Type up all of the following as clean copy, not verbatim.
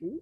Ooh.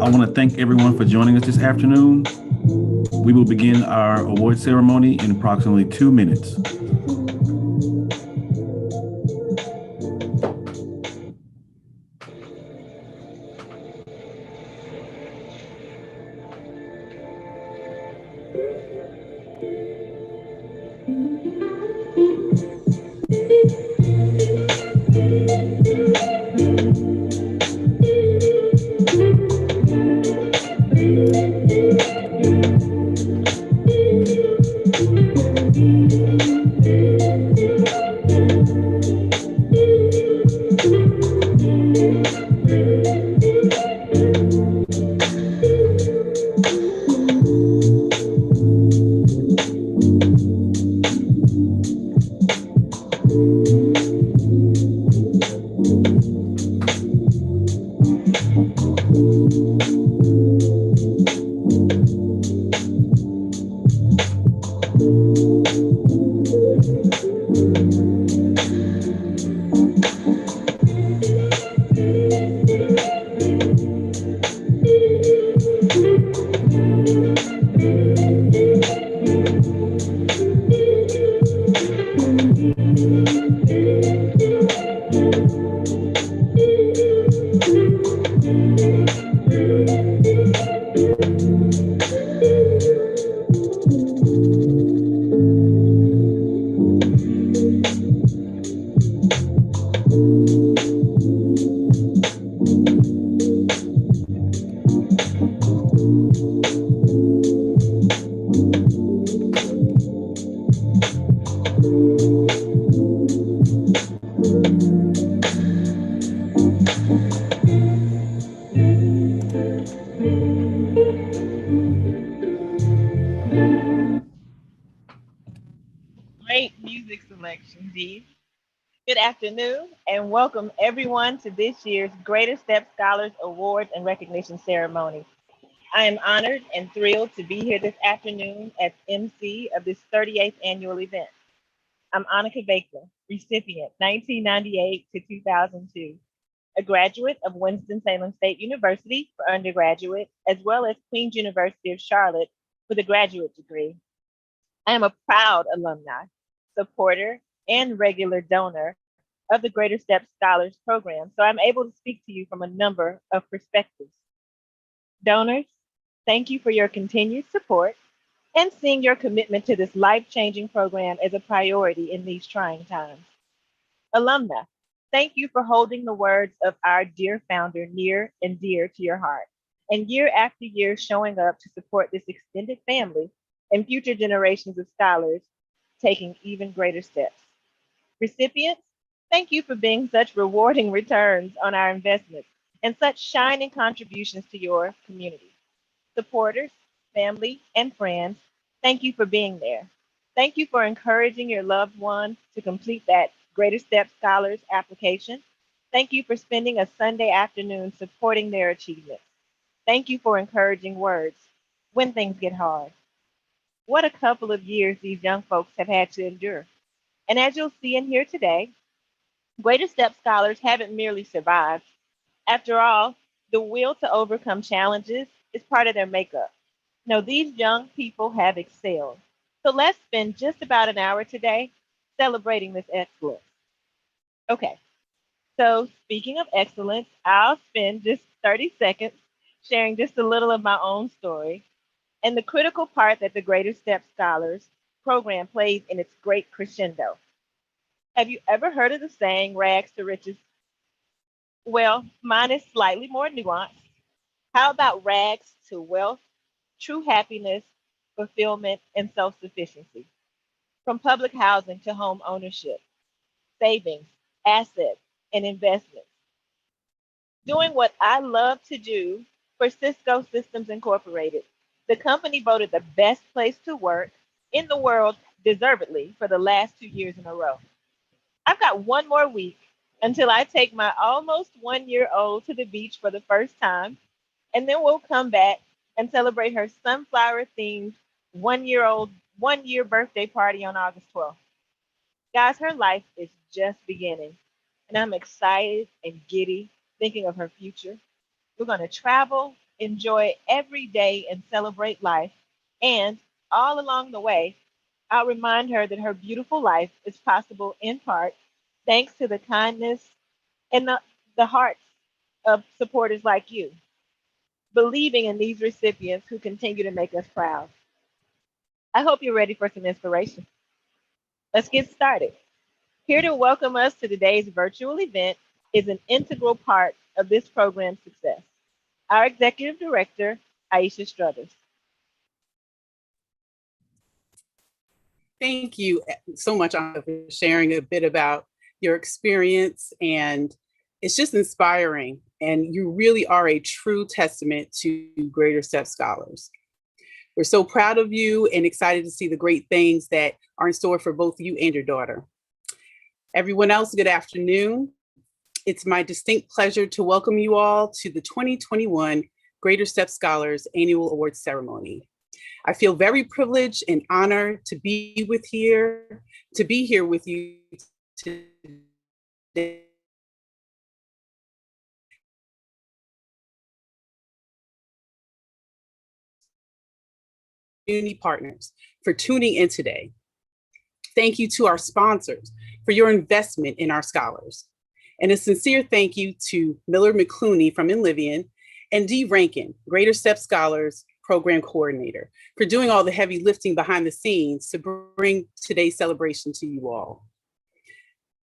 I want to thank everyone for joining us this afternoon. We will begin our award ceremony in approximately 2 minutes. Great music selection, Dee. Good afternoon, and welcome everyone to this year's Greater Step Scholars Awards and Recognition Ceremony. I am honored and thrilled to be here this afternoon as MC of this 38th annual event. I'm Annika Baker, recipient 1998 to 2002, a graduate of Winston-Salem State University for undergraduate, as well as Queen's University of Charlotte with a graduate degree. I am a proud alumni, supporter, and regular donor of the Greater Steps Scholars Program, so I'm able to speak to you from a number of perspectives. Donors, thank you for your continued support and seeing your commitment to this life-changing program as a priority in these trying times. Alumna, thank you for holding the words of our dear founder near and dear to your heart, and year after year showing up to support this extended family and future generations of scholars taking even greater steps. Recipients, thank you for being such rewarding returns on our investments and such shining contributions to your community. Supporters, family, and friends, thank you for being there. Thank you for encouraging your loved one to complete that Greater Step Scholars application. Thank you for spending a Sunday afternoon supporting their achievements. Thank you for encouraging words when things get hard. What a couple of years these young folks have had to endure. And as you'll see and hear today, Greater Step Scholars haven't merely survived. After all, the will to overcome challenges is part of their makeup. No, these young people have excelled. So let's spend just about an hour today celebrating this excellence. Okay, so speaking of excellence, I'll spend just 30 seconds sharing just a little of my own story and the critical part that the Greater Step Scholars program plays in its great crescendo. Have you ever heard of the saying, rags to riches? Well, mine is slightly more nuanced. How about rags to wealth, true happiness, fulfillment, and self sufficiency? From public housing to home ownership, savings, assets, and investments. Doing what I love to do for Cisco Systems Incorporated, the company voted the best place to work in the world deservedly for the last 2 years in a row. I've got one more week until I take my almost 1 year old to the beach for the first time, and then we'll come back and celebrate her sunflower themed 1 year old 1 year birthday party on August 12th. Guys, her life is just beginning, and I'm excited and giddy thinking of her future. We're going to travel, enjoy every day, and celebrate life. And all along the way, I'll remind her that her beautiful life is possible in part thanks to the kindness and the hearts of supporters like you, believing in these recipients who continue to make us proud. I hope you're ready for some inspiration. Let's get started. Here to welcome us to today's virtual event is an integral part of this program's success, our Executive Director, Aisha Struthers. Thank you so much for sharing a bit about your experience, and it's just inspiring, and you really are a true testament to Greater Step Scholars. We're so proud of you and excited to see the great things that are in store for both you and your daughter. Everyone else, good afternoon. It's my distinct pleasure to welcome you all to the 2021 Greater Step Scholars Annual Awards Ceremony. I feel very privileged and honored to be here with you today. Community partners for tuning in today. Thank you to our sponsors for your investment in our scholars. And a sincere thank you to Miller McClooney from INLIVIAN and Dee Rankin, Greater Step Scholars Program Coordinator, for doing all the heavy lifting behind the scenes to bring today's celebration to you all.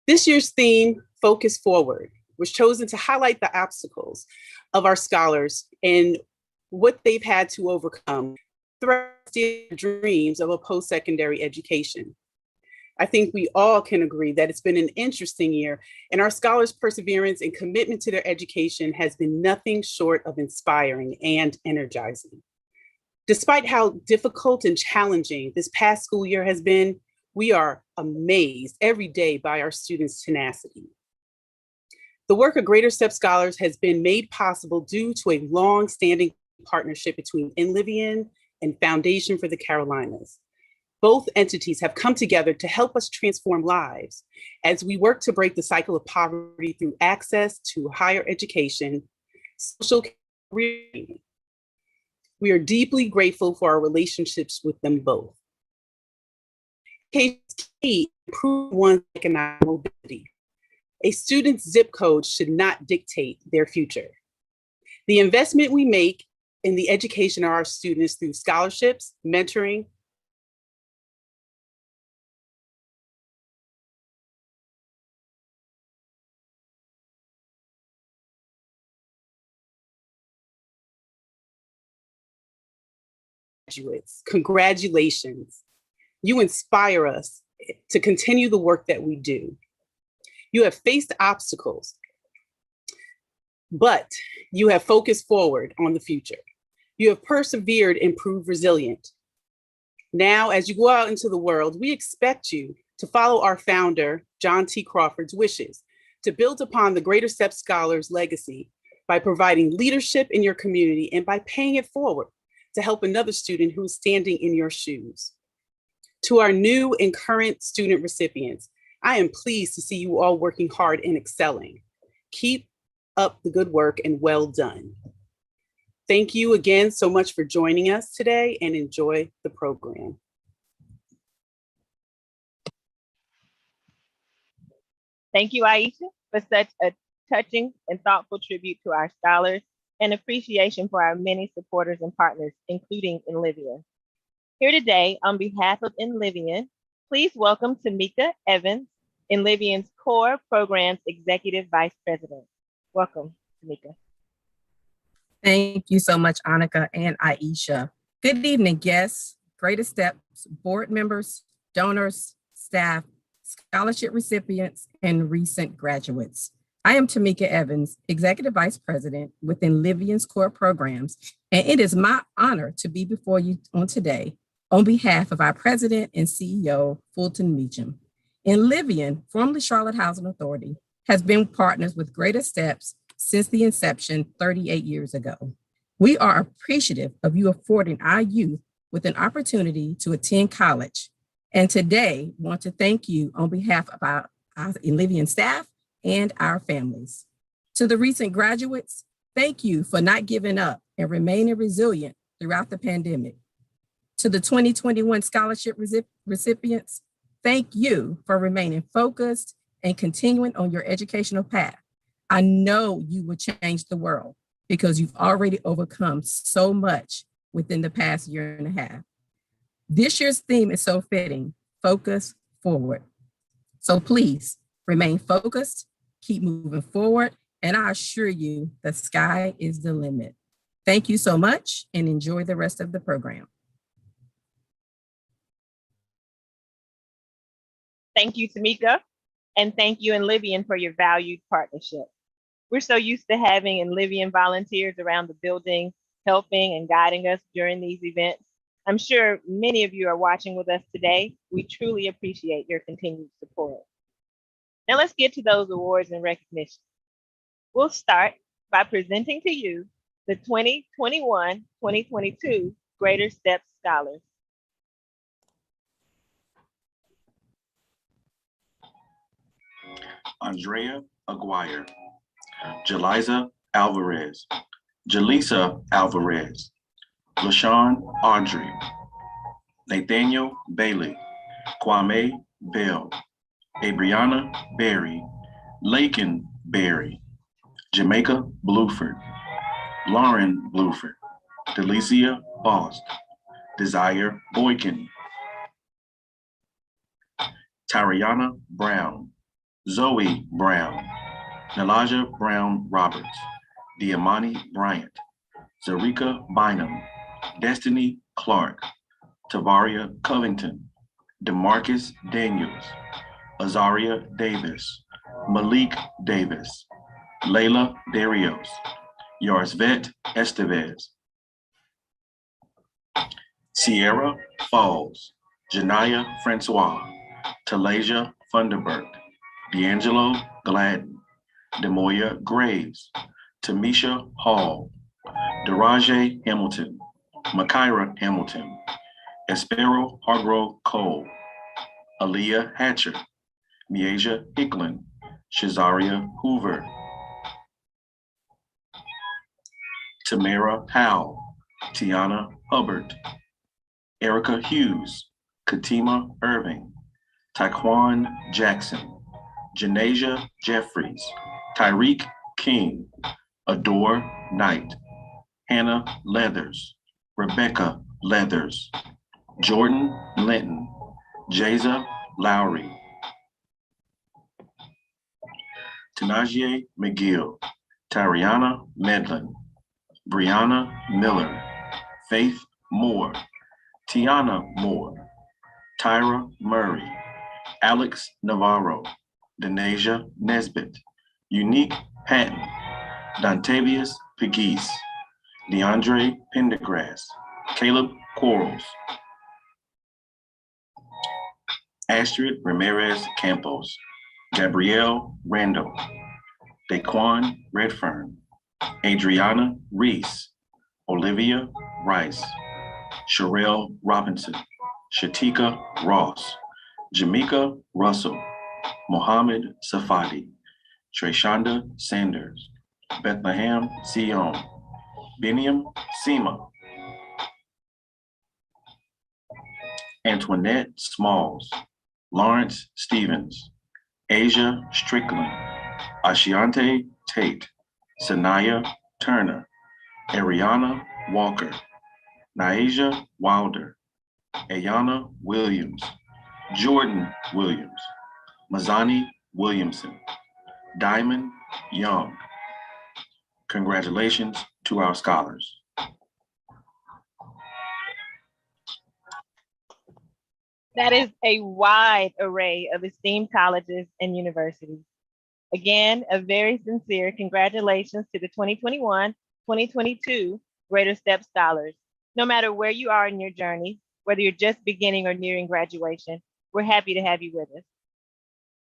This year's theme, Focus Forward, was chosen to highlight the obstacles of our scholars and what they've had to overcome throughout their dreams of a post-secondary education. I think we all can agree that it's been an interesting year, and our scholars' perseverance and commitment to their education has been nothing short of inspiring and energizing. Despite how difficult and challenging this past school year has been, we are amazed every day by our students' tenacity. The work of Greater Step Scholars has been made possible due to a long-standing partnership between INLIVIAN and Foundation for the Carolinas. Both entities have come together to help us transform lives as we work to break the cycle of poverty through access to higher education, social care. We are deeply grateful for our relationships with them both. Improve one's economic mobility. A student's zip code should not dictate their future. The investment we make in the education of our students through scholarships, mentoring, graduates, congratulations. You inspire us to continue the work that we do. You have faced obstacles, but you have focused forward on the future. You have persevered and proved resilient. Now, as you go out into the world, we expect you to follow our founder, John T. Crawford's wishes, to build upon the Greater Steps Scholars legacy by providing leadership in your community and by paying it forward to help another student who is standing in your shoes. To our new and current student recipients, I am pleased to see you all working hard and excelling. Keep up the good work and well done. Thank you again so much for joining us today and enjoy the program. Thank you, Aisha, for such a touching and thoughtful tribute to our scholars and appreciation for our many supporters and partners, including INLIVIAN. Here today, on behalf of INLIVIAN, please welcome Tamika Evans, INLIVIAN's Core Programs Executive Vice President. Welcome, Tamika. Thank you so much, Annika and Aisha. Good evening, guests, Greater Steps, board members, donors, staff, scholarship recipients, and recent graduates. I am Tamika Evans, Executive Vice President within INLIVIAN's Core Programs, and it is my honor to be before you on today on behalf of our President and CEO, Fulton Meacham. INLIVIAN, formerly Charlotte Housing Authority, has been partners with Greater Steps since the inception 38 years ago. We are appreciative of you affording our youth with an opportunity to attend college, and today want to thank you on behalf of our INLIVIAN staff and our families. To the recent graduates, thank you for not giving up and remaining resilient throughout the pandemic. To the 2021 scholarship recipients, thank you for remaining focused and continuing on your educational path. I know you will change the world because you've already overcome so much within the past year and a half. This year's theme is so fitting, focus forward. So please remain focused, keep moving forward, and I assure you the sky is the limit. Thank you so much and enjoy the rest of the program. Thank you, Tamika, and thank you, INLIVIAN, for your valued partnership. We're so used to having INLIVIAN volunteers around the building, helping and guiding us during these events. I'm sure many of you are watching with us today. We truly appreciate your continued support. Now let's get to those awards and recognitions. We'll start by presenting to you the 2021-2022 Greater Steps Scholars. Andrea Aguirre, Jeliza Alvarez, Jaleesa Alvarez, LaShawn Audrey, Nathaniel Bailey, Kwame Bell, Abriana Berry, Lakin Berry, Jamaica Bluford, Lauren Bluford, Delicia Bost, Desire Boykin, Tariana Brown, Zoe Brown, Nalaja Brown Roberts, Diamani Bryant, Zarika Bynum, Destiny Clark, Tavaria Covington, DeMarcus Daniels, Azaria Davis, Malik Davis, Layla Darios, Yarsvet Estevez, Sierra Falls, Janaya Francois, Talasia Funderburg, D'Angelo Gladden, Demoya Graves, Tamisha Hall, Daraje Hamilton, Makira Hamilton, Espero Hargrove Cole, Aaliyah Hatcher, Miasia Hicklin, Shazaria Hoover, Tamara Howell, Tiana Hubbard, Erica Hughes, Katima Irving, Taekwon Jackson, Janasia Jeffries, Tyreek King, Adore Knight, Hannah Leathers, Rebecca Leathers, Jordan Linton, Jaza Lowry, Tanajier McGill, Tariana Medlin, Brianna Miller, Faith Moore, Tiana Moore, Tyra Murray, Alex Navarro, Denasia Nesbitt, Unique Patton, Dontavius Pegues, DeAndre Pendergrass, Caleb Quarles, Astrid Ramirez Campos, Gabrielle Randall, Daquan Redfern, Adriana Reese, Olivia Rice, Sherelle Robinson, Shatika Ross, Jamaica Russell, Mohammed Safadi, Treshonda Sanders, Bethlehem Sion, Beniam Sema, Antoinette Smalls, Lawrence Stevens, Asia Strickland, Ashiante Tate, Sanaya Turner, Ariana Walker, Naija Wilder, Ayana Williams, Jordan Williams, Mazani Williamson, Diamond Young. Congratulations to our scholars. That is a wide array of esteemed colleges and universities. Again, a very sincere congratulations to the 2021-2022 Greater Step Scholars. No matter where you are in your journey, whether you're just beginning or nearing graduation, we're happy to have you with us.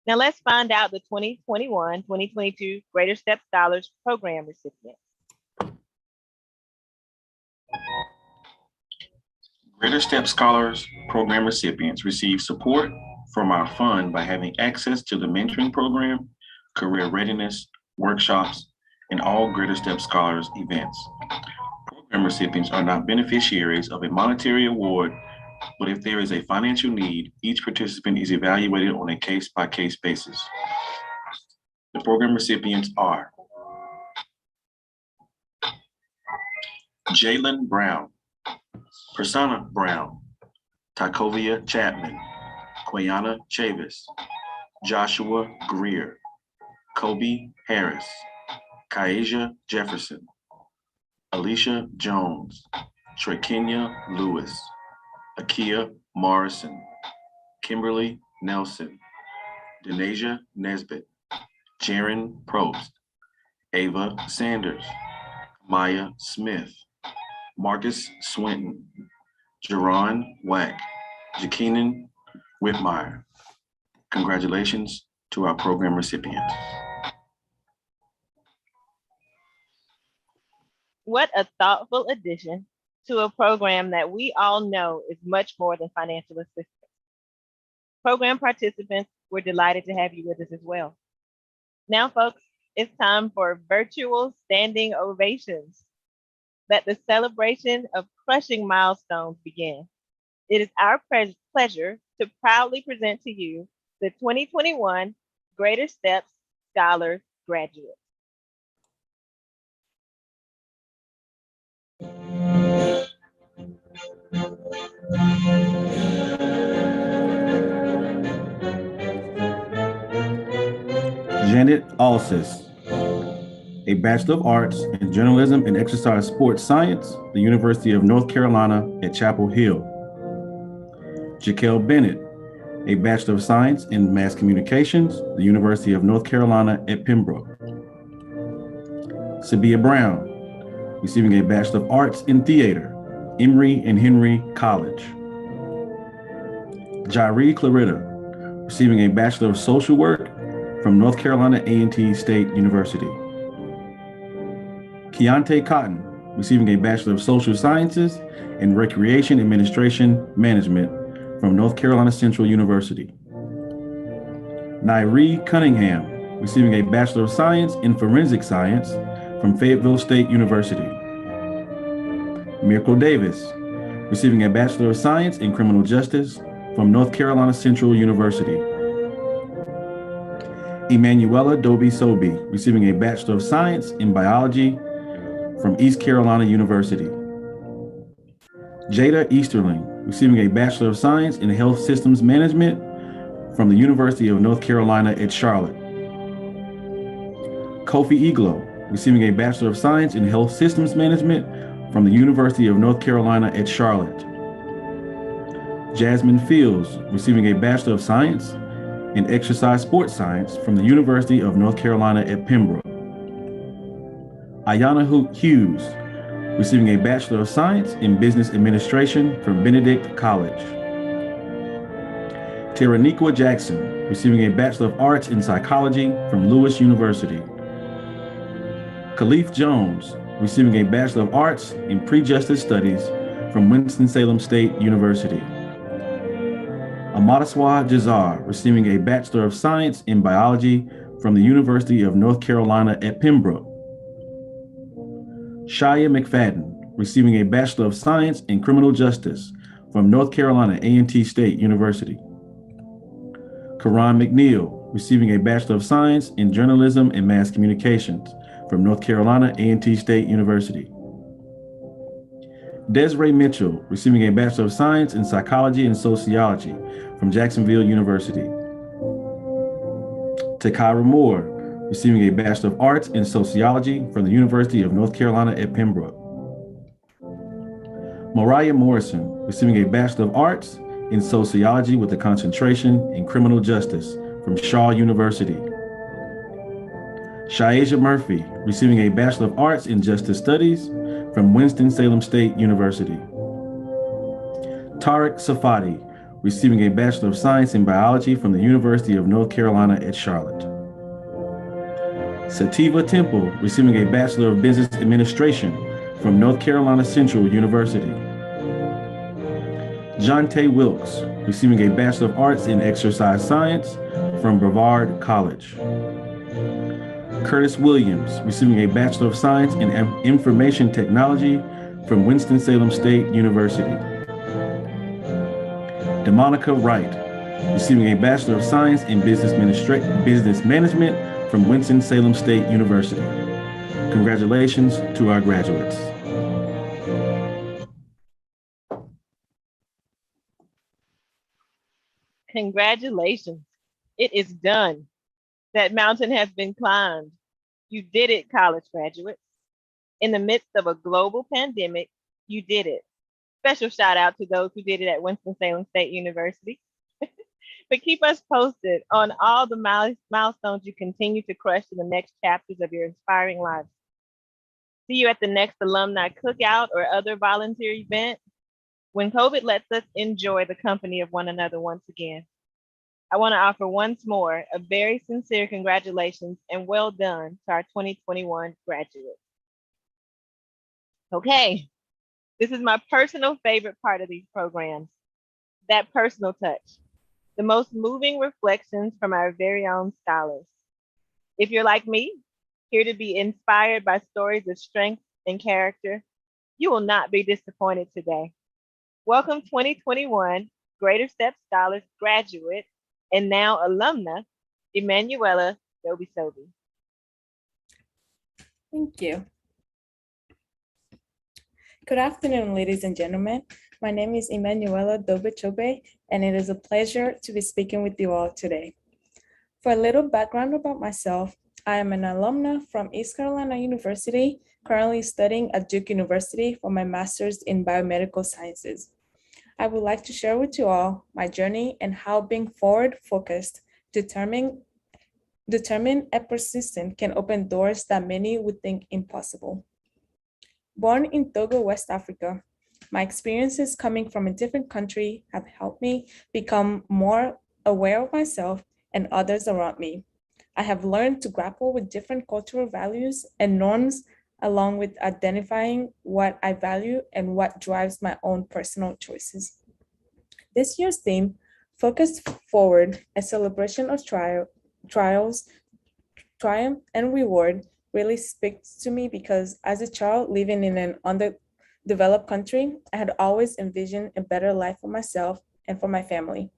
Now let's find out the 2021-2022 Greater Step Scholars Program recipients. Greater Step Scholars Program recipients receive support from our fund by having access to the mentoring program, career readiness, workshops, and all Greater Step Scholars events. Program recipients are not beneficiaries of a monetary award, but if there is a financial need, each participant is evaluated on a case-by-case basis. The program recipients are Jalen Brown, Prasanna Brown, Takovia Chapman, Quayana Chavis, Joshua Greer, Kobe Harris, Kaija Jefferson, Alicia Jones, Trekenya Lewis, Akia Morrison, Kimberly Nelson, Denasia Nesbitt, Jaron Probst, Ava Sanders, Maya Smith, Marcus Swinton, Jerron Wack, Jakeenan Whitmire. Congratulations to our program recipients. What a thoughtful addition to a program that we all know is much more than financial assistance. Program participants, we're delighted to have you with us as well. Now, folks, it's time for virtual standing ovations. Let the celebration of crushing milestones begin. It is our pleasure to proudly present to you the 2021 Greater Steps Scholar graduates. Janet Alsis, a Bachelor of Arts in Journalism and Exercise Sports Science, the University of North Carolina at Chapel Hill. Jaquel Bennett, a Bachelor of Science in Mass Communications, the University of North Carolina at Pembroke. Sabia Brown, receiving a Bachelor of Arts in Theater, Emory and Henry College. Jairi Clarita, receiving a Bachelor of Social Work from North Carolina A&T State University. Keontae Cotton, receiving a Bachelor of Social Sciences in Recreation Administration Management from North Carolina Central University. Nairee Cunningham, receiving a Bachelor of Science in Forensic Science from Fayetteville State University. Miracle Davis, receiving a Bachelor of Science in Criminal Justice from North Carolina Central University. Emanuela Doby Sobey, receiving a Bachelor of Science in Biology from East Carolina University. Jada Easterling, receiving a Bachelor of Science in Health Systems Management from the University of North Carolina at Charlotte. Kofi Iglo, receiving a Bachelor of Science in Health Systems Management from the University of North Carolina at Charlotte. Jasmine Fields, receiving a Bachelor of Science in Exercise Sports Science from the University of North Carolina at Pembroke. Ayana Hughes, receiving a Bachelor of Science in Business Administration from Benedict College. Teraniqua Jackson, receiving a Bachelor of Arts in Psychology from Lewis University. Khalif Jones, receiving a Bachelor of Arts in Pre-Justice Studies from Winston-Salem State University. Amadaswa Jazar, receiving a Bachelor of Science in Biology from the University of North Carolina at Pembroke. Shia McFadden, receiving a Bachelor of Science in Criminal Justice from North Carolina A&T State University. Karan McNeil, receiving a Bachelor of Science in Journalism and Mass Communications from North Carolina A&T State University. Desiree Mitchell, receiving a Bachelor of Science in Psychology and Sociology from Jacksonville University. Takara Moore, receiving a Bachelor of Arts in Sociology from the University of North Carolina at Pembroke. Mariah Morrison, receiving a Bachelor of Arts in Sociology with a concentration in Criminal Justice from Shaw University. Shaisha Murphy, receiving a Bachelor of Arts in Justice Studies from Winston-Salem State University. Tariq Safadi, receiving a Bachelor of Science in Biology from the University of North Carolina at Charlotte. Sativa Temple, receiving a Bachelor of Business Administration from North Carolina Central University. Jonte Wilkes, receiving a Bachelor of Arts in Exercise Science from Brevard College. Curtis Williams, receiving a Bachelor of Science in Information Technology from Winston-Salem State University. DeMonica Wright, receiving a Bachelor of Science in Business Management from Winston-Salem State University. Congratulations to our graduates. Congratulations. It is done. That mountain has been climbed. You did it, college graduates. In the midst of a global pandemic, you did it. Special shout out to those who did it at Winston-Salem State University. But keep us posted on all the milestones you continue to crush in the next chapters of your inspiring lives. See you at the next alumni cookout or other volunteer event when COVID lets us enjoy the company of one another once again. I want to offer once more a very sincere congratulations and well done to our 2021 graduates. Okay, this is my personal favorite part of these programs, that personal touch, the most moving reflections from our very own scholars. If you're like me, here to be inspired by stories of strength and character, you will not be disappointed today. Welcome 2021 Greater Step Scholars graduate and now alumna, Emanuela Doby Sobey. Thank you. Good afternoon, ladies and gentlemen. My name is Emanuela Dobe-Chobe, and it is a pleasure to be speaking with you all today. For a little background about myself, I am an alumna from East Carolina University, currently studying at Duke University for my master's in biomedical sciences. I would like to share with you all my journey and how being forward-focused, determined, and persistent can open doors that many would think impossible. Born in Togo, West Africa, my experiences coming from a different country have helped me become more aware of myself and others around me. I have learned to grapple with different cultural values and norms along with identifying what I value and what drives my own personal choices. This year's theme, Focused Forward, a celebration of trials, triumph, and reward, really speaks to me because as a child living in an underdeveloped country, I had always envisioned a better life for myself and for my family.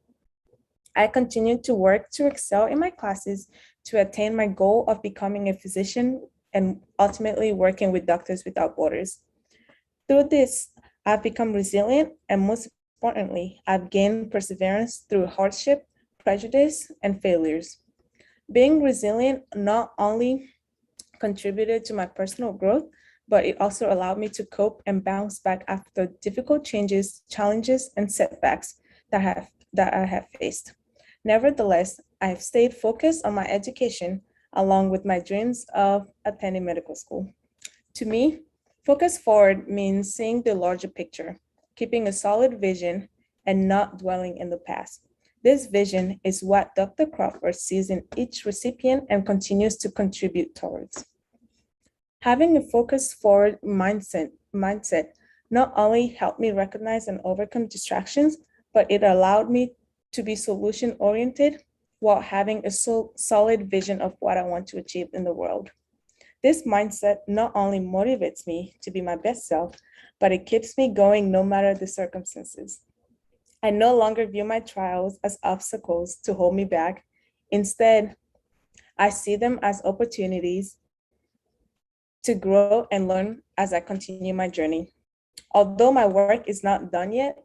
I continued to work to excel in my classes to attain my goal of becoming a physician and ultimately working with Doctors Without Borders. Through this, I've become resilient and most importantly, I've gained perseverance through hardship, prejudice, and failures. Being resilient not only contributed to my personal growth, but it also allowed me to cope and bounce back after difficult changes, challenges, and setbacks that I have faced. Nevertheless, I have stayed focused on my education along with my dreams of attending medical school. To me, focus forward means seeing the larger picture, keeping a solid vision, and not dwelling in the past. This vision is what Dr. Crawford sees in each recipient and continues to contribute towards. Having a focus forward mindset not only helped me recognize and overcome distractions, but it allowed me to be solution oriented while having a solid vision of what I want to achieve in the world. This mindset not only motivates me to be my best self, but it keeps me going no matter the circumstances. I no longer view my trials as obstacles to hold me back. Instead, I see them as opportunities to grow and learn as I continue my journey. Although my work is not done yet,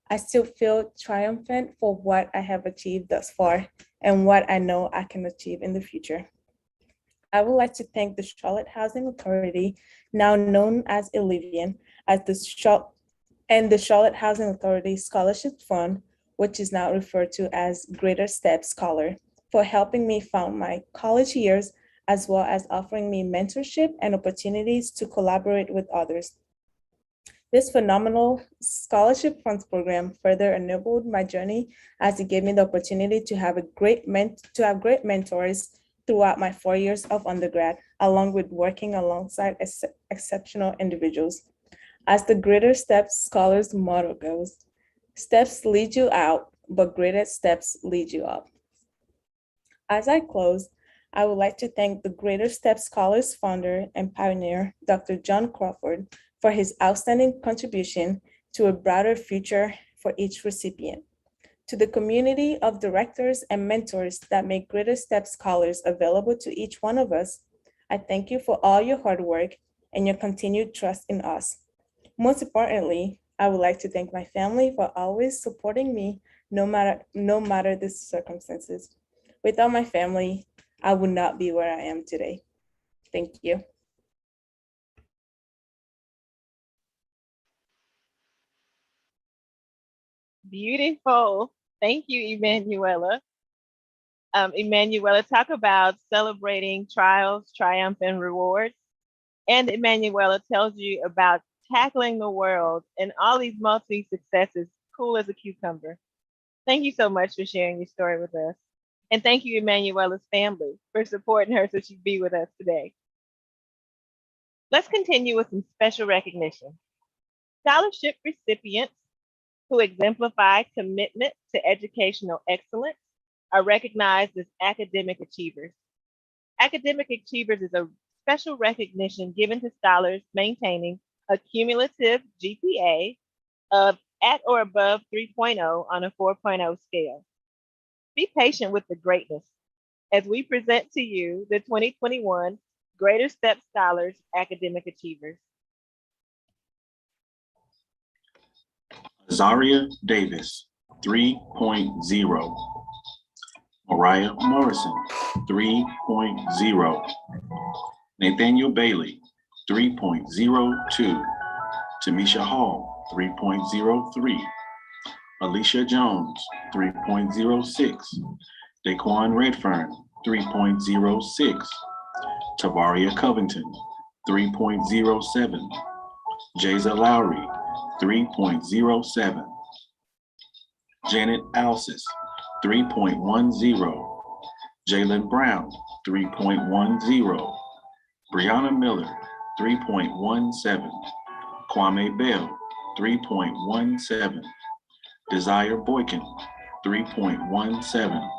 I still feel triumphant for what I have achieved thus far and what I know I can achieve in the future. I would like to thank the Charlotte Housing Authority, now known as INLIVIAN, as the Charlotte Housing Authority Scholarship Fund, which is now referred to as Greater Step Scholar, for helping me fund my college years, as well as offering me mentorship and opportunities to collaborate with others. This phenomenal scholarship funds program further enabled my journey as it gave me the opportunity to have great mentors throughout my 4 years of undergrad, along with working alongside exceptional individuals. As the Greater Steps Scholars motto goes, steps lead you out, but greater steps lead you up. As I close, I would like to thank the Greater Steps Scholars founder and pioneer, Dr. John Crawford, for his outstanding contribution to a brighter future for each recipient. To the community of directors and mentors that make Greater Steps Scholars available to each one of us, I thank you for all your hard work and your continued trust in us. Most importantly, I would like to thank my family for always supporting me no matter the circumstances. Without my family, I would not be where I am today. Thank you. Beautiful. Thank you, Emanuela. Emanuela, talk about celebrating trials, triumph, and rewards. And Emanuela tells you about tackling the world and all these multi successes, cool as a cucumber. Thank you so much for sharing your story with us. And thank you, Emanuela's family, for supporting her so she'd be with us today. Let's continue with some special recognition. Scholarship recipients who exemplify commitment to educational excellence are recognized as academic achievers. Academic achievers is a special recognition given to scholars maintaining a cumulative GPA of at or above 3.0 on a 4.0 scale. Be patient with the greatness as we present to you the 2021 Greater Step Scholars Academic Achievers. Zaria Davis, 3.0. Mariah Morrison, 3.0. Nathaniel Bailey, 3.02. Tamisha Hall, 3.03. Alicia Jones, 3.06. Daquan Redfern, 3.06. Tavaria Covington, 3.07. Jaza Lowry, 3.07. Janet Alsis, 3.10. Jalen Brown, 3.10. Brianna Miller, 3.17. Kwame Bell, 3.17. Desire Boykin, 3.17.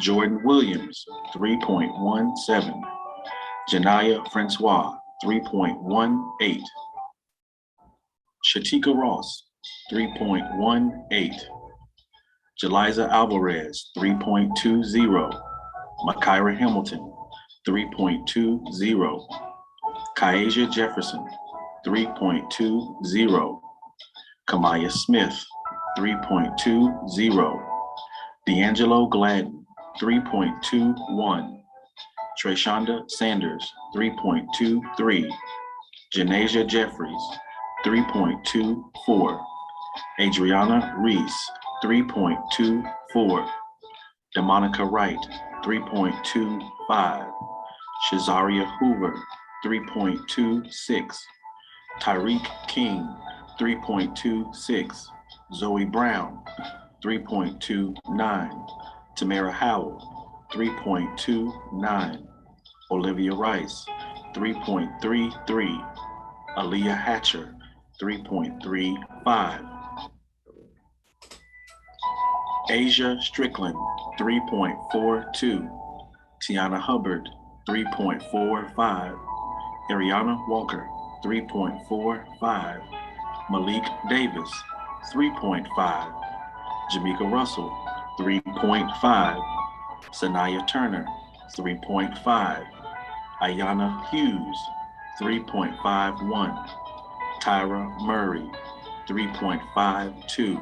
Jordan Williams, 3.17. Janaya Francois, 3.18. Shatika Ross, 3.18. Jeliza Alvarez, 3.20. Makira Hamilton, 3.20. Kyasia Jefferson, 3.20. Kamaya Smith, 3.20. D'Angelo Gladden, 3.21. Treshonda Sanders, 3.23. Janasia Jeffries, 3.24. Adriana Reese, 3.24. DeMonica Wright, 3.25. Shazaria Hoover, 3.26. Tyreek King, 3.26. Zoe Brown, 3.29. Tamara Howell, 3.29. Olivia Rice, 3.33. Aaliyah Hatcher, 3.35. Asia Strickland, 3.42. Tiana Hubbard, 3.45. Ariana Walker, 3.45. Malik Davis, 3.5. Jamaica Russell, 3.5. Sanaya Turner, 3.5. Ayana Hughes, 3.51. Tyra Murray, 3.52.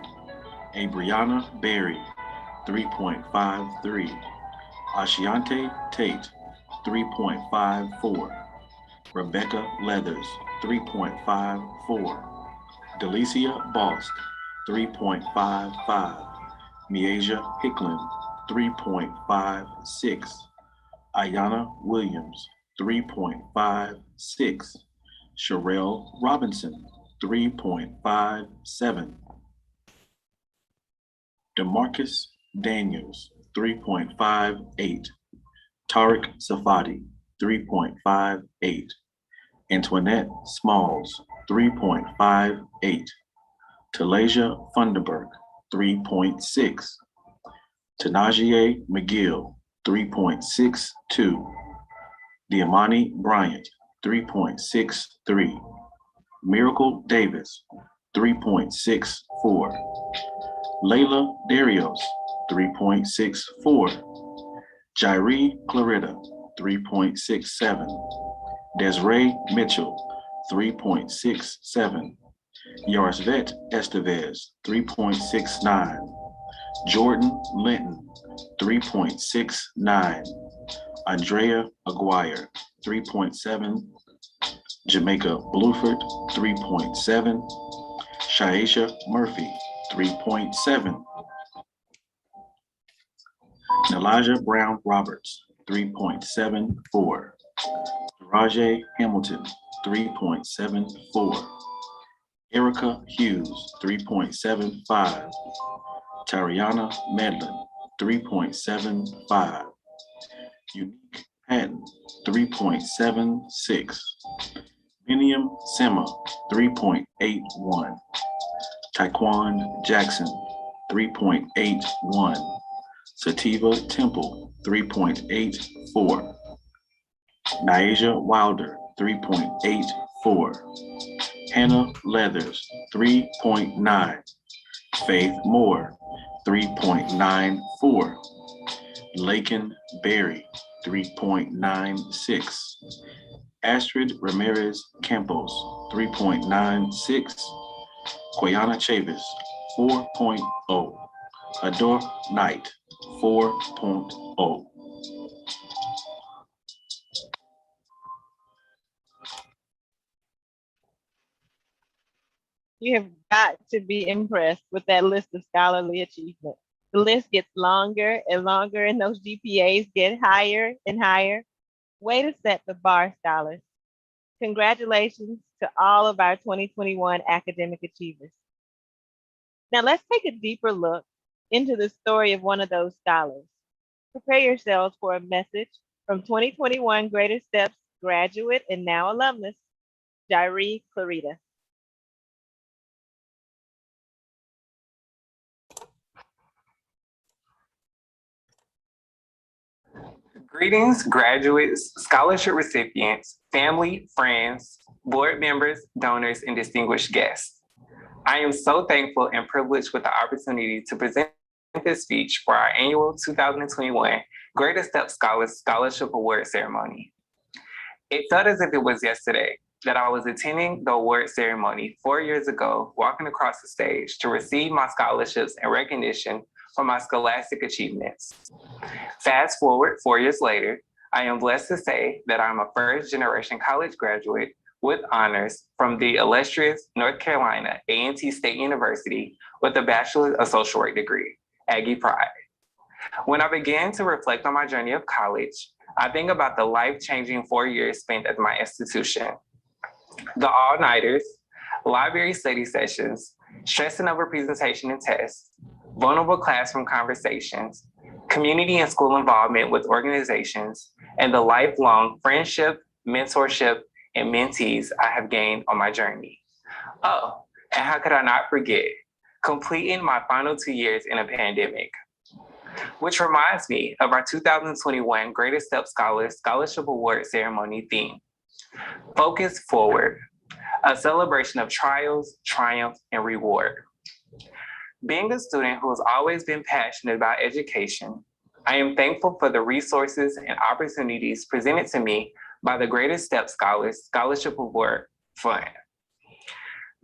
Abriana Berry, 3.53. Ashiante Tate, 3.54. Rebecca Leathers, 3.54. Delicia Bost, 3.55. Miasia Hicklin, 3.56. Ayana Williams, 3.56. Sherelle Robinson, 3.57. DeMarcus Daniels, 3.58. Tariq Safadi, 3.58. Antoinette Smalls, 3.58. Talasia Funderburg, 3.6. Tanajier McGill, 3.62. Diamani Bryant, 3.63. Miracle Davis, 3.64. Layla Darius, 3.64. Jairi Claretta, 3.67. Desiree Mitchell, 3.67. Yarsvet Estevez, 3.69. Jordan Linton, 3.69. Andrea Aguirre, 3.7. Jamaica Bluford, 3.7. Shaisha Murphy, 3.7. Elijah Brown Roberts, 3.74. Rajay Hamilton, 3.74. Erica Hughes, 3.75. Tariana Medlin, 3.75. Unique Patton, 3.76. Minium Sema, 3.81. Taekwon Jackson, 3.81. Sativa Temple, 3.84. Niaja Wilder, 3.84. Hannah Leathers, 3.9. Faith Moore, 3.94. Lakin Berry, 3.96. Astrid Ramirez Campos, 3.96. Quayana Chavis, 4.0. Adore Knight, 4.0. You have got to be impressed with that list of scholarly achievement. The list gets longer and longer, and those GPAs get higher and higher. Way to set the bar, scholars. Congratulations to all of our 2021 academic achievers. Now let's take a deeper look into the story of one of those scholars. Prepare yourselves for a message from 2021 Greater Steps graduate and now alumnus, Jairee Clarita. Greetings, graduates, scholarship recipients, family, friends, board members, donors, and distinguished guests. I am so thankful and privileged with the opportunity to present this speech for our annual 2021 Greater Step Scholars Scholarship Award ceremony. It felt as if it was yesterday that I was attending the award ceremony 4 years ago, walking across the stage to receive my scholarships and recognition for my scholastic achievements. Fast forward 4 years later, I am blessed to say that I'm a first generation college graduate with honors from the illustrious North Carolina A&T State University with a Bachelor of Social Work degree, Aggie Pride. When I began to reflect on my journey of college, I think about the life-changing 4 years spent at my institution. The all-nighters, library study sessions, stressing over presentation and tests, vulnerable classroom conversations, community and school involvement with organizations, and the lifelong friendship, mentorship, and mentees I have gained on my journey. Oh, and how could I not forget completing my final 2 years in a pandemic? Which reminds me of our 2021 Greater Step Scholars Scholarship Award ceremony theme, Focus Forward, a celebration of trials, triumph, and reward. Being a student who has always been passionate about education, I am thankful for the resources and opportunities presented to me by the Greater Step Scholars Scholarship Award Fund.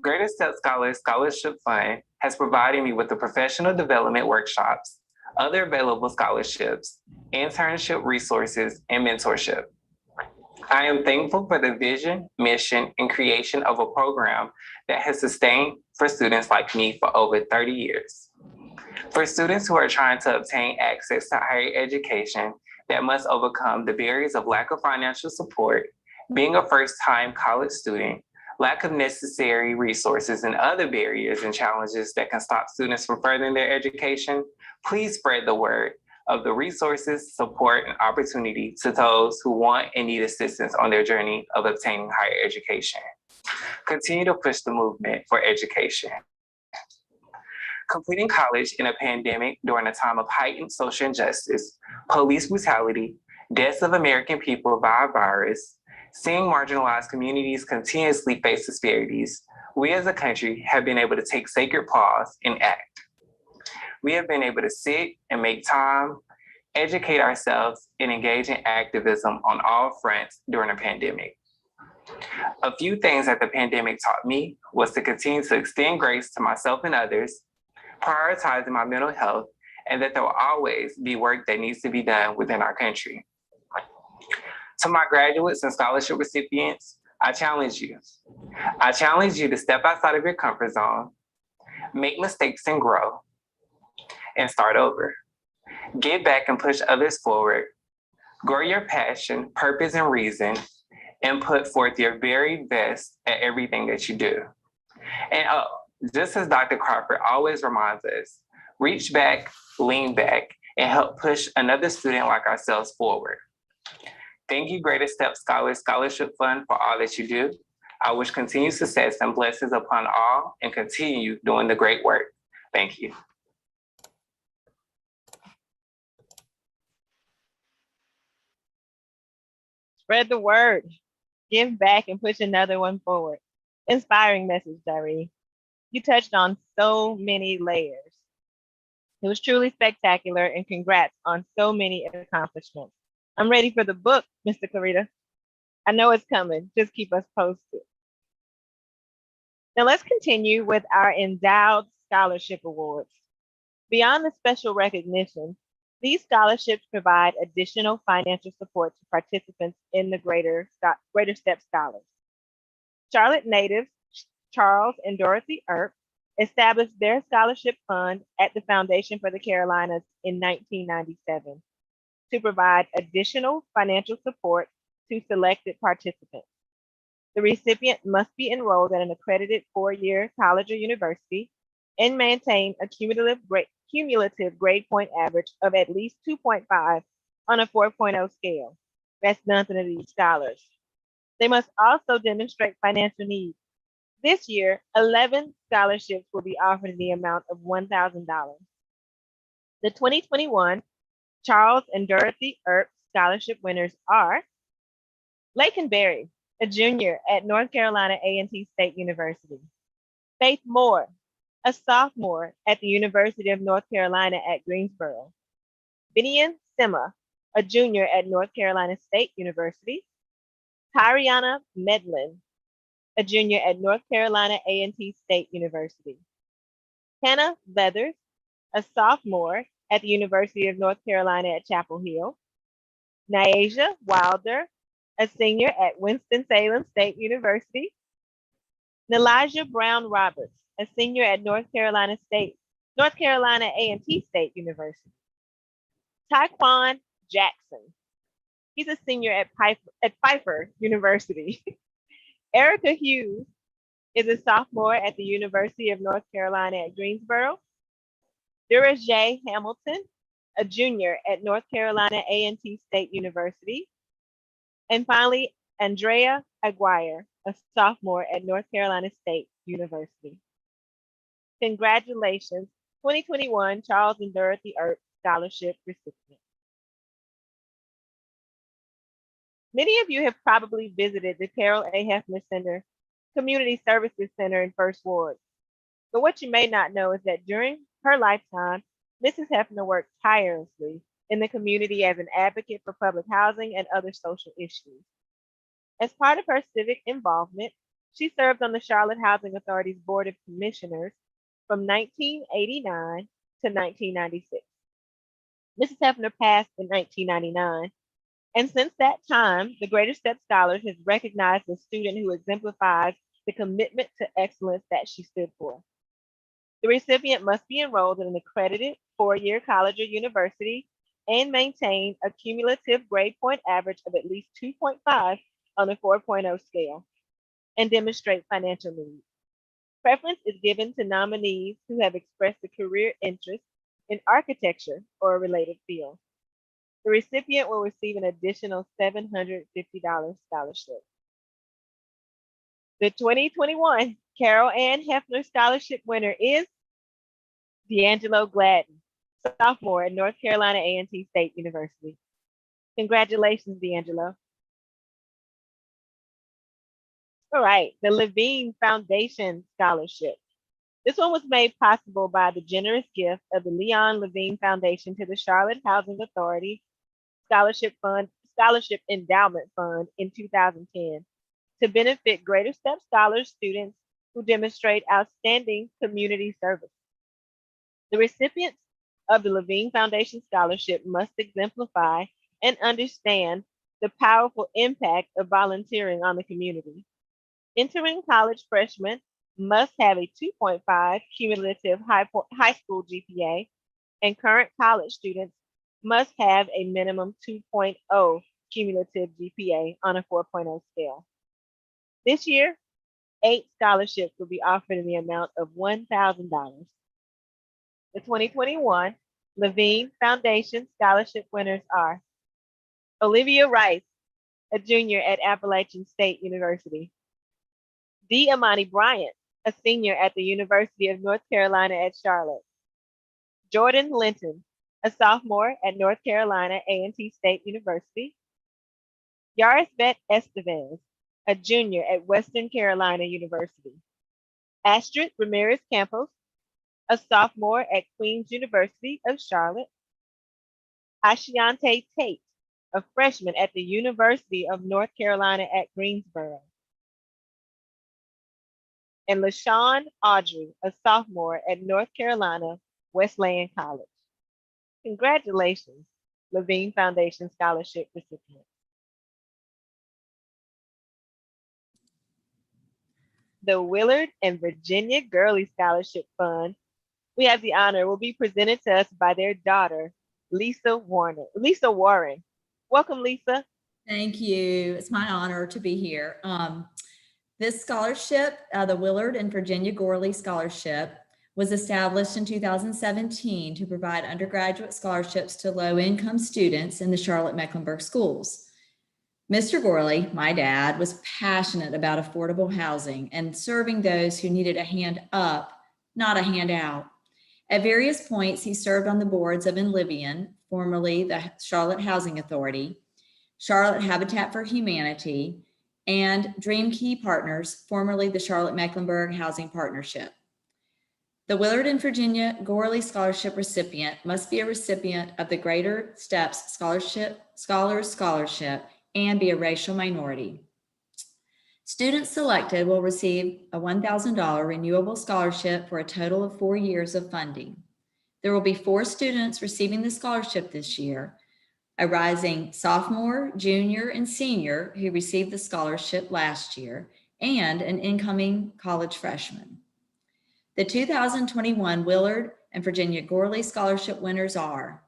Greater Step Scholars Scholarship Fund has provided me with the professional development workshops, other available scholarships, internship resources, and mentorship. I am thankful for the vision, mission, and creation of a program that has sustained for students like me for over 30 years. For students who are trying to obtain access to higher education that must overcome the barriers of lack of financial support, being a first-time college student, lack of necessary resources, and other barriers and challenges that can stop students from furthering their education, please spread the word of the resources, support, and opportunity to those who want and need assistance on their journey of obtaining higher education. Continue to push the movement for education. Completing college in a pandemic during a time of heightened social injustice, police brutality, deaths of American people by a virus, seeing marginalized communities continuously face disparities, we as a country have been able to take sacred pause and act. We have been able to sit and make time, educate ourselves, and engage in activism on all fronts during a pandemic. A few things that the pandemic taught me was to continue to extend grace to myself and others, prioritizing my mental health, and that there will always be work that needs to be done within our country. To my graduates and scholarship recipients, I challenge you. I challenge you to step outside of your comfort zone, make mistakes and grow, and start over. Give back and push others forward. Grow your passion, purpose, and reason, and put forth your very best at everything that you do. And just as Dr. Crawford always reminds us, reach back, lean back, and help push another student like ourselves forward. Thank you, Greater Step Scholars Scholarship Fund, for all that you do. I wish continued success and blessings upon all, and continue doing the great work. Thank you. Spread the word. Give back and push another one forward. Inspiring message, Jairee. You touched on so many layers. It was truly spectacular, and congrats on so many accomplishments. I'm ready for the book, Mr. Clarita. I know it's coming. Just keep us posted. Now let's continue with our Endowed Scholarship Awards. Beyond the special recognition, these scholarships provide additional financial support to participants in the Greater Step Scholars. Charlotte natives Charles and Dorothy Earp established their scholarship fund at the Foundation for the Carolinas in 1997 to provide additional financial support to selected participants. The recipient must be enrolled at an accredited 4-year college or university and maintain a cumulative grade point average of at least 2.5 on a 4.0 scale. That's nothing to these scholars. They must also demonstrate financial needs. This year, 11 scholarships will be offered in the amount of $1,000. The 2021 Charles and Dorothy Earp Scholarship winners are Lakin Berry, a junior at North Carolina A&T State University. Faith Moore, a sophomore at the University of North Carolina at Greensboro. Binian Sima, a junior at North Carolina State University. Tariana Medlin, a junior at North Carolina A&T State University. Hannah Leathers, a sophomore at the University of North Carolina at Chapel Hill. Nyasia Wilder, a senior at Winston-Salem State University. Nelijah Brown Roberts, a senior at North Carolina A&T State University. Taekwon Jackson, he's a senior at Pfeiffer University. Erica Hughes is a sophomore at the University of North Carolina at Greensboro. Dura J. Hamilton, a junior at North Carolina A&T State University. And finally, Andrea Aguirre, a sophomore at North Carolina State University. Congratulations, 2021 Charles and Dorothy Earp Scholarship recipients. Many of you have probably visited the Carol A. Hefner Center Community Services Center in First Ward. But what you may not know is that during her lifetime, Mrs. Hefner worked tirelessly in the community as an advocate for public housing and other social issues. As part of her civic involvement, she served on the Charlotte Housing Authority's Board of Commissioners from 1989 to 1996. Mrs. Hefner passed in 1999, and since that time, the Greater Step Scholars has recognized a student who exemplifies the commitment to excellence that she stood for. The recipient must be enrolled in an accredited four-year college or university and maintain a cumulative grade point average of at least 2.5 on the 4.0 scale and demonstrate financial needs. Preference is given to nominees who have expressed a career interest in architecture or a related field. The recipient will receive an additional $750 scholarship. The 2021 Carol Ann Hefner Scholarship winner is D'Angelo Gladden, sophomore at North Carolina A&T State University. Congratulations, D'Angelo. All right, the Levine Foundation Scholarship. This one was made possible by the generous gift of the Leon Levine Foundation to the Charlotte Housing Authority Scholarship Endowment Fund in 2010 to benefit Greater Step Scholars students who demonstrate outstanding community service. The recipients of the Levine Foundation Scholarship must exemplify and understand the powerful impact of volunteering on the community. Entering college freshmen must have a 2.5 cumulative high school GPA, and current college students must have a minimum 2.0 cumulative GPA on a 4.0 scale. This year, 8 scholarships will be offered in the amount of $1,000. The 2021 Levine Foundation Scholarship winners are Olivia Rice, a junior at Appalachian State University. D. Amani Bryant, a senior at the University of North Carolina at Charlotte. Jordan Linton, a sophomore at North Carolina A&T State University. Yarisbet Estevez, a junior at Western Carolina University. Astrid Ramirez Campos, a sophomore at Queen's University of Charlotte. Ashiante Tate, a freshman at the University of North Carolina at Greensboro. And LaShawn Audrey, a sophomore at North Carolina Wesleyan College. Congratulations, Levine Foundation Scholarship recipients. The Willard and Virginia Gurley Scholarship Fund, we have the honor, will be presented to us by their daughter, Lisa Warren. Welcome, Lisa. Thank you. It's my honor to be here. This scholarship, the Willard and Virginia Gurley Scholarship, was established in 2017 to provide undergraduate scholarships to low-income students in the Charlotte-Mecklenburg schools. Mr. Gorley, my dad, was passionate about affordable housing and serving those who needed a hand up, not a handout. At various points, he served on the boards of INLIVIAN, formerly the Charlotte Housing Authority, Charlotte Habitat for Humanity, and Dream Key Partners, formerly the Charlotte Mecklenburg Housing Partnership. The Willard and Virginia Gorley Scholarship recipient must be a recipient of the Greater Steps Scholars Scholarship and be a racial minority. Students selected will receive a $1,000 renewable scholarship for a total of 4 years of funding. There will be 4 students receiving the scholarship this year, a rising sophomore, junior, and senior who received the scholarship last year, and an incoming college freshman. The 2021 Willard and Virginia Gorley Scholarship winners are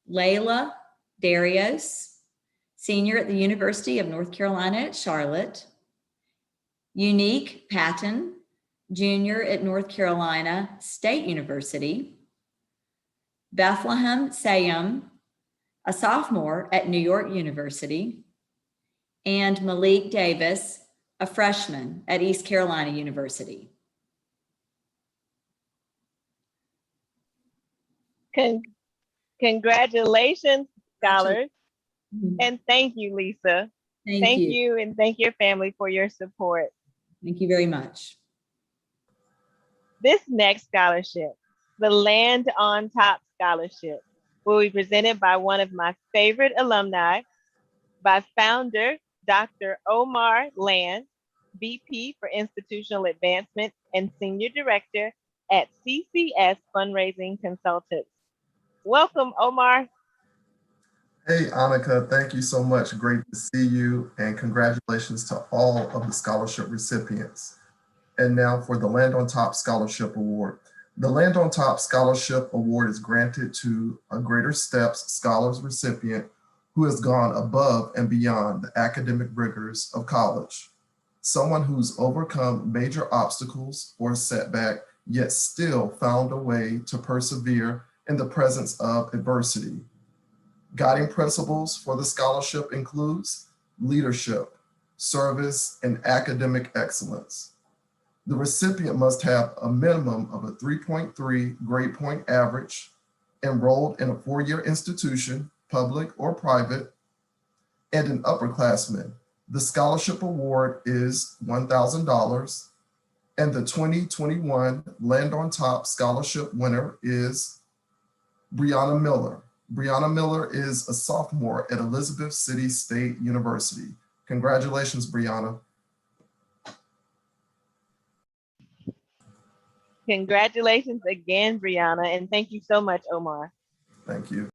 Layla Darius, senior at the University of North Carolina at Charlotte; Unique Patton, junior at North Carolina State University; Bethlehem Sayum, a sophomore at New York University; and Malik Davis, a freshman at East Carolina University. Congratulations, scholars. And thank you, Lisa. Thank you, and thank your family for your support. Thank you very much. This next scholarship, the Land on Top Scholarship, will be presented by one of my favorite alumni, by founder Dr. Omar Land, VP for Institutional Advancement and Senior Director at CCS Fundraising Consultants. Welcome, Omar. Hey, Annika, thank you so much. Great to see you, and congratulations to all of the scholarship recipients. And now for the Land on Top Scholarship Award. The Land on Top Scholarship Award is granted to a Greater Steps Scholars recipient who has gone above and beyond the academic rigors of college. Someone who's overcome major obstacles or setback, yet still found a way to persevere in the presence of adversity. Guiding principles for the scholarship includes leadership, service, and academic excellence. The recipient must have a minimum of a 3.3 grade point average, enrolled in a 4-year institution, public or private, and an upperclassman. The scholarship award is $1,000, and the 2021 Land on Top Scholarship winner is Brianna Miller. Brianna Miller is a sophomore at Elizabeth City State University. Congratulations, Brianna. Congratulations again, Brianna, and thank you so much, Omar. Thank you.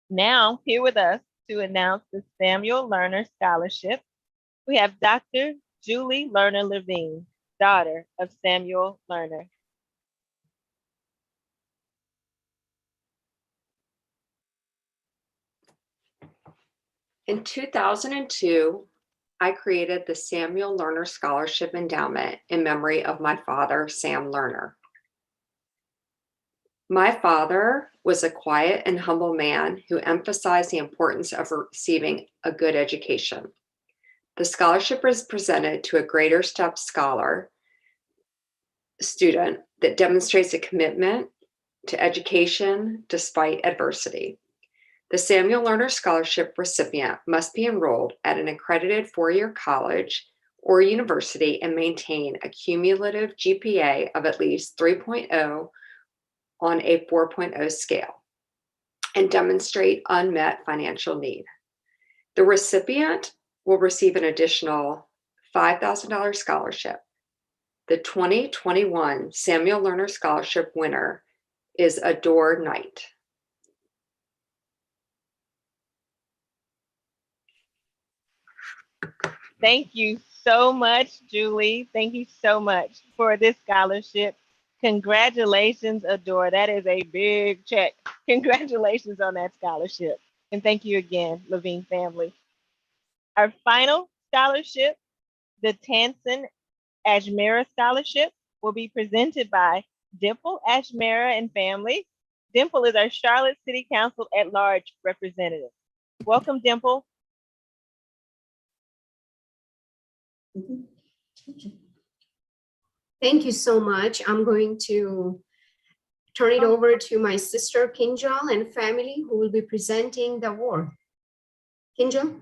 Now, here with us to announce the Samuel Lerner Scholarship, we have Dr. Julie Lerner Levine, daughter of Samuel Lerner. In 2002, I created the Samuel Lerner Scholarship Endowment in memory of my father, Sam Lerner. My father was a quiet and humble man who emphasized the importance of receiving a good education. The scholarship is presented to a Greater Steps Scholar student that demonstrates a commitment to education despite adversity. The Samuel Lerner Scholarship recipient must be enrolled at an accredited 4-year college or university and maintain a cumulative GPA of at least 3.0 on a 4.0 scale and demonstrate unmet financial need. The recipient will receive an additional $5,000 scholarship. The 2021 Samuel Lerner Scholarship winner is Adore Knight. Thank you so much, Julie. Thank you so much for this scholarship. Congratulations, Adore. That is a big check. Congratulations on that scholarship. And thank you again, Levine family. Our final scholarship, the Tansen Ajmera Scholarship, will be presented by Dimple Ajmera and family. Dimple is our Charlotte City Council at Large representative. Welcome, Dimple. Thank you so much. I'm going to turn it over to my sister Kinjal and family who will be presenting the award. Kinjal?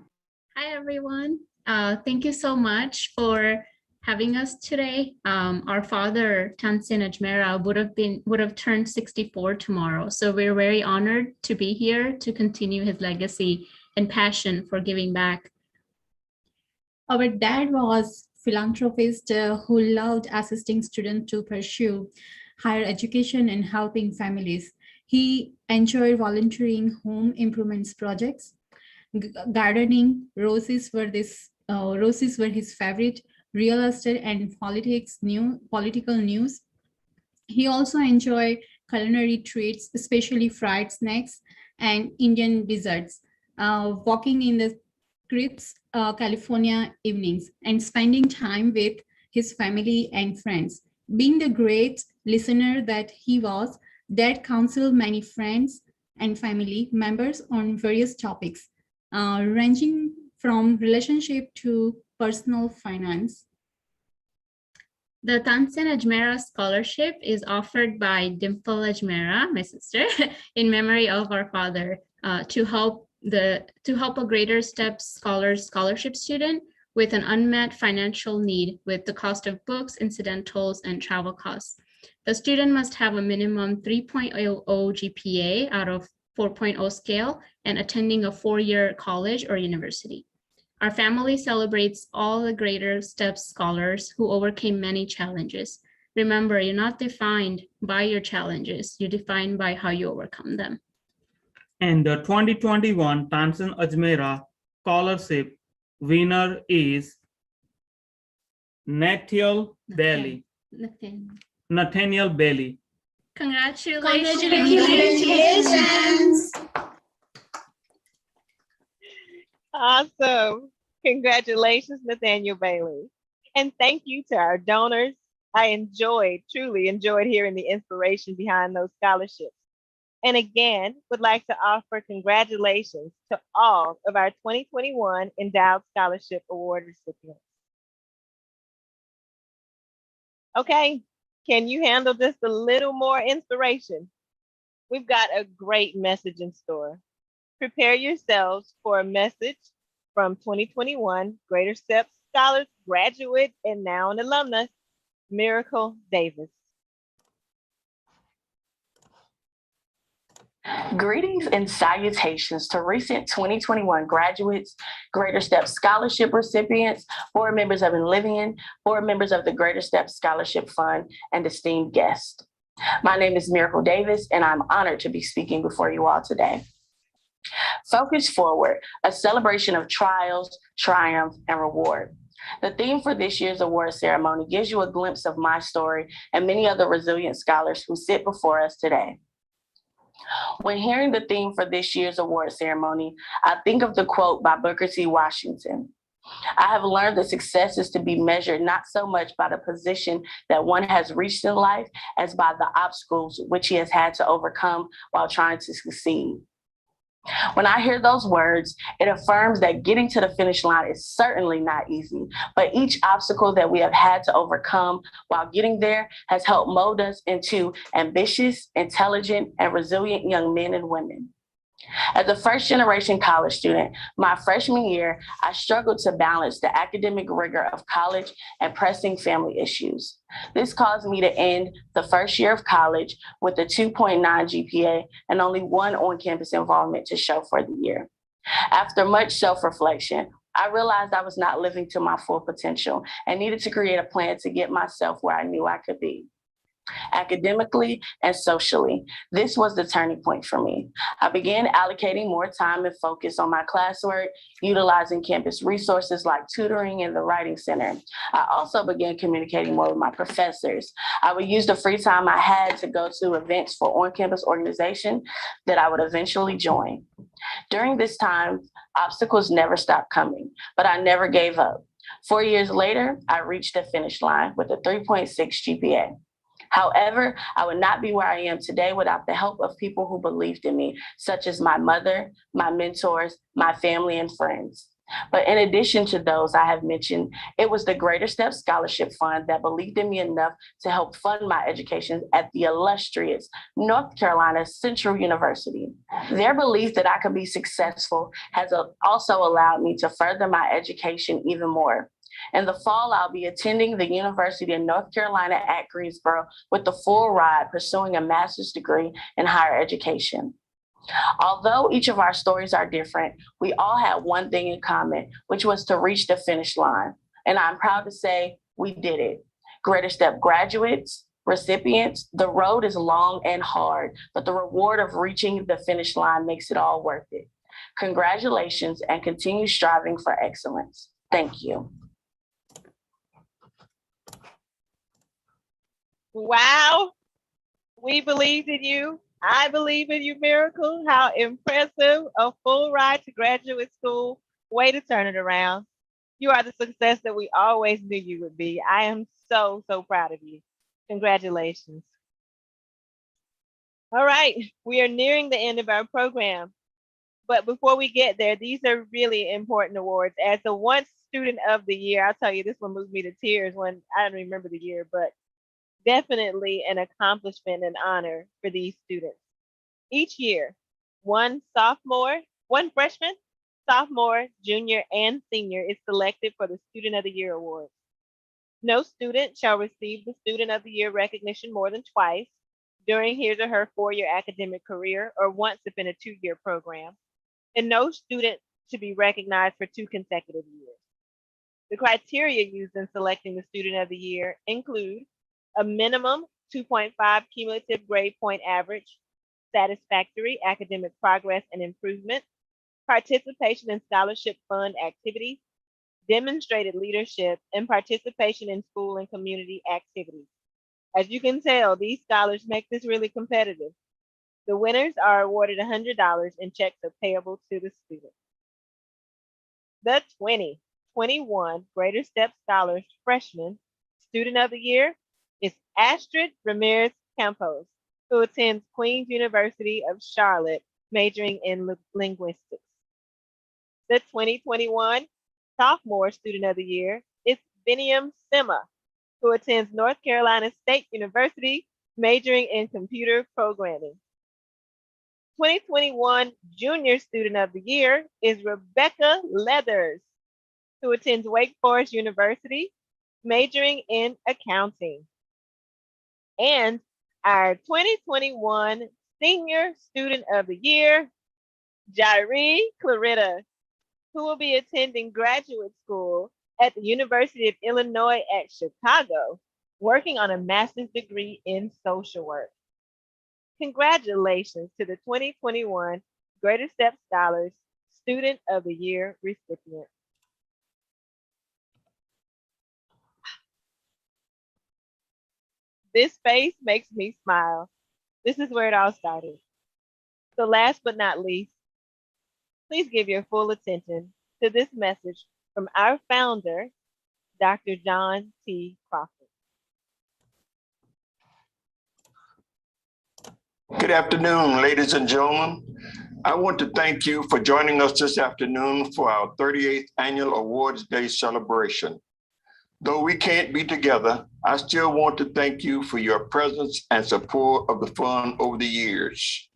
Hi, everyone. Thank you so much for having us today. Our father, Tansin Ajmera, would have turned 64 tomorrow. So we're very honored to be here to continue his legacy and passion for giving back. Our dad was philanthropist who loved assisting students to pursue higher education and helping families. He enjoyed volunteering home improvements projects, gardening. Roses were his favorite, real estate and political news. He also enjoyed culinary treats, especially fried snacks and Indian desserts, walking in the crisp California evenings and spending time with his family and friends. Being the great listener that he was, Dad counseled many friends and family members on various topics, ranging from relationship to personal finance. The Tansin Ajmera Scholarship is offered by Dimple Ajmera, my sister, in memory of our father, to help a Greater Steps Scholars Scholarship student with an unmet financial need with the cost of books, incidentals, and travel costs. The student must have a minimum 3.00 GPA out of 4.0 scale and attending a 4-year college or university. Our family celebrates all the Greater Steps scholars who overcame many challenges. Remember, you're not defined by your challenges, you're defined by how you overcome them. And the 2021 Tansin Ajmera Scholarship winner is Nathaniel Bailey. Congratulations. Congratulations. Awesome. Congratulations, Nathaniel Bailey. And thank you to our donors. I truly enjoyed hearing the inspiration behind those scholarships. And again, would like to offer congratulations to all of our 2021 Endowed Scholarship Award recipients. Okay, can you handle just a little more inspiration? We've got a great message in store. Prepare yourselves for a message from 2021 Greater Steps Scholars graduate and now an alumnus, Miracle Davis. Greetings and salutations to recent 2021 graduates, Greater Steps Scholarship recipients, board members of INLIVIAN, board members of the Greater Steps Scholarship Fund, and esteemed guests. My name is Miracle Davis, and I'm honored to be speaking before you all today. Focus Forward, a celebration of trials, triumph, and reward. The theme for this year's award ceremony gives you a glimpse of my story and many other resilient scholars who sit before us today. When hearing the theme for this year's award ceremony, I think of the quote by Booker T. Washington. I have learned that success is to be measured not so much by the position that one has reached in life as by the obstacles which he has had to overcome while trying to succeed. When I hear those words, it affirms that getting to the finish line is certainly not easy, but each obstacle that we have had to overcome while getting there has helped mold us into ambitious, intelligent, and resilient young men and women. As a first-generation college student, my freshman year, I struggled to balance the academic rigor of college and pressing family issues. This caused me to end the first year of college with a 2.9 GPA and only one on-campus involvement to show for the year. After much self-reflection, I realized I was not living to my full potential and needed to create a plan to get myself where I knew I could be. Academically and socially, this was the turning point for me. I began allocating more time and focus on my classwork, utilizing campus resources like tutoring and the Writing Center. I also began communicating more with my professors. I would use the free time I had to go to events for on-campus organization that I would eventually join. During this time, obstacles never stopped coming, but I never gave up. 4 years later, I reached the finish line with a 3.6 GPA. However, I would not be where I am today without the help of people who believed in me, such as my mother, my mentors, my family, and friends. But in addition to those I have mentioned, it was the Greater Steps Scholarship Fund that believed in me enough to help fund my education at the illustrious North Carolina Central University. Their belief that I could be successful has also allowed me to further my education even more. In the fall, I'll be attending the University of North Carolina at Greensboro with the full ride, pursuing a master's degree in higher education. Although each of our stories are different, we all had one thing in common, which was to reach the finish line. And I'm proud to say we did it. Greater Step graduates, recipients, the road is long and hard, but the reward of reaching the finish line makes it all worth it. Congratulations and continue striving for excellence. Thank you. Wow, we believed in you. I believe in you, Miracle. How impressive. A full ride to graduate school. Way to turn it around. You are the success that we always knew you would be. I am so, so proud of you. Congratulations. All right, we are nearing the end of our program. But before we get there, these are really important awards. As the once student of the year, I'll tell you, this one moved me to tears when I don't remember the year, but definitely an accomplishment and honor for these students. Each year, one freshman, sophomore, junior, and senior is selected for the Student of the Year award. No student shall receive the Student of the Year recognition more than twice during his or her 4-year academic career or once if in a 2-year program, and no student should be recognized for 2 consecutive years. The criteria used in selecting the Student of the Year include a minimum 2.5 cumulative grade point average, satisfactory academic progress and improvement, participation in scholarship fund activities, demonstrated leadership, and participation in school and community activities. As you can tell, these scholars make this really competitive. The winners are awarded $100 and checks are payable to the student. The 2021 Greater Step Scholars Freshman Student of the Year is Astrid Ramirez Campos, who attends Queen's University of Charlotte, majoring in linguistics. The 2021 Sophomore Student of the Year is Biniam Sima, who attends North Carolina State University, majoring in computer programming. 2021 Junior Student of the Year is Rebecca Leathers, who attends Wake Forest University, majoring in accounting. And our 2021 Senior Student of the Year, Jairee Claretta, who will be attending graduate school at the University of Illinois at Chicago, working on a master's degree in social work. Congratulations to the 2021 Greater Step Scholars Student of the Year recipient. This face makes me smile. This is where it all started. So last but not least, please give your full attention to this message from our founder, Dr. John T. Crawford. Good afternoon, ladies and gentlemen. I want to thank you for joining us this afternoon for our 38th Annual Awards Day celebration. Though we can't be together, I still want to thank you for your presence and support of the fund over the years.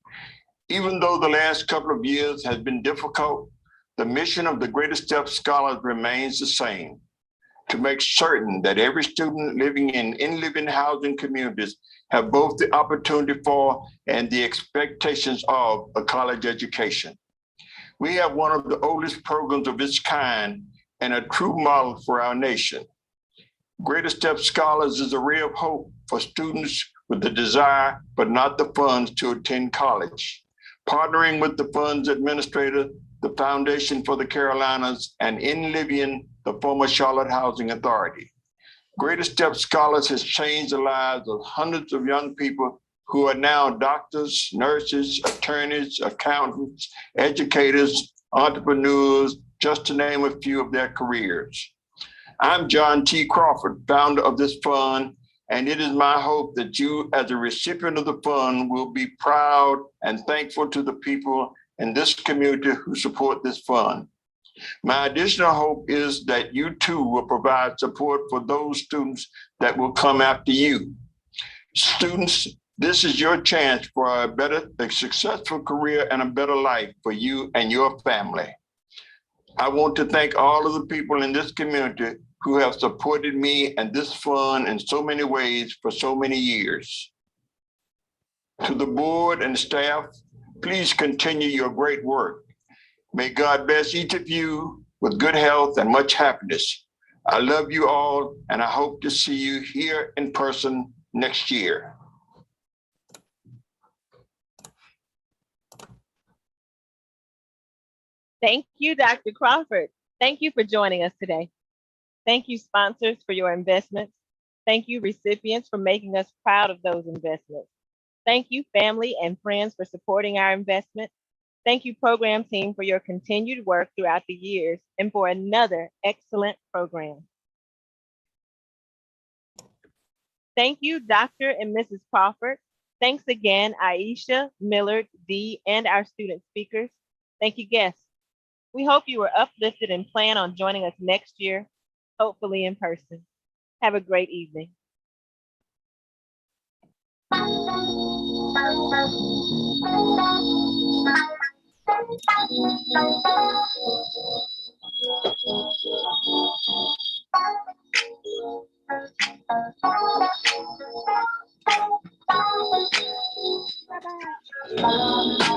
Even though the last couple of years has been difficult, the mission of the Greater Step Scholars remains the same: to make certain that every student living in INLIVIAN housing communities have both the opportunity for and the expectations of a college education. We have one of the oldest programs of its kind and a true model for our nation. Greater Step Scholars is a ray of hope for students with the desire but not the funds to attend college. Partnering with the fund's administrator, the Foundation for the Carolinas, and INLIVIAN, the former Charlotte Housing Authority. Greater Step Scholars has changed the lives of hundreds of young people who are now doctors, nurses, attorneys, accountants, educators, entrepreneurs, just to name a few of their careers. I'm John T. Crawford, founder of this fund, and it is my hope that you, as a recipient of the fund, will be proud and thankful to the people in this community who support this fund. My additional hope is that you too will provide support for those students that will come after you. Students, this is your chance for a successful career and a better life for you and your family. I want to thank all of the people in this community who have supported me and this fund in so many ways for so many years. To the board and staff, please continue your great work. May God bless each of you with good health and much happiness. I love you all, and I hope to see you here in person next year. Thank you, Dr. Crawford. Thank you for joining us today. Thank you, sponsors, for your investments. Thank you, recipients, for making us proud of those investments. Thank you, family and friends, for supporting our investment. Thank you, program team, for your continued work throughout the years and for another excellent program. Thank you, Dr. and Mrs. Crawford. Thanks again, Aisha, Millard, Dee, and our student speakers. Thank you, guests. We hope you were uplifted and plan on joining us next year, hopefully in person. Have a great evening. Bye-bye.